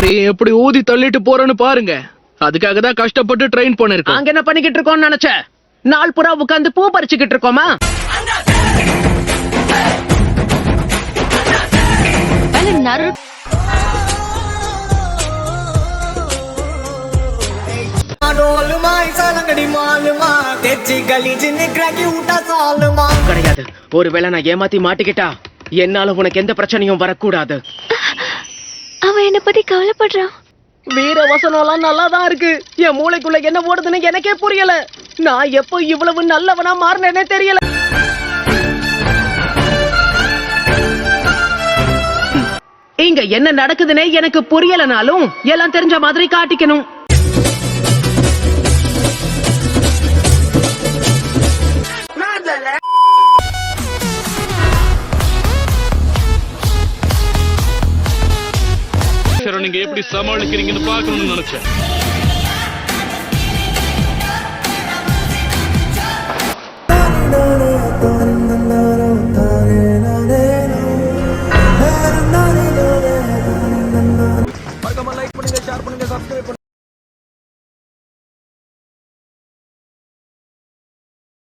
எல்லாரையும் எப்படி ஊதி தள்ளிட்டு போறேன்னு பாருங்க. அதுக்காக தான் கஷ்டப்பட்டு ட்ரெயின் பண்ணிருக்கோம். அங்க என்ன பண்ணிக்கிட்டு இருக்கோம்னு நினைச்ச? நாள் புறா உட்கார்ந்து பூ பறிச்சுக்கிட்டு இருக்கோமா? கிடையாது. ஒருவேளை நான் ஏமாத்தி மாட்டிக்கிட்டா என்னால உனக்கு எந்த பிரச்சனையும் வரக்கூடாது. அவன் என்ன பத்தி கவலைப்படுறான். வீர வசனம்லாம் நல்லாதான் இருக்கு. என் மூளைக்குள்ள என்ன ஓடுதுன்னு எனக்கே புரியல. நான் எப்போ இவ்வளவு நல்லவனா மாறினேனே தெரியல. இங்க என்ன நடக்குதுன்னே எனக்கு புரியலனாலும் எல்லாம் தெரிஞ்ச மாதிரி காட்டிக்கணும். நீங்க எப்படி சமாளிக்கிறீங்கன்னு பாக்கணும்னு நினைச்சேன்.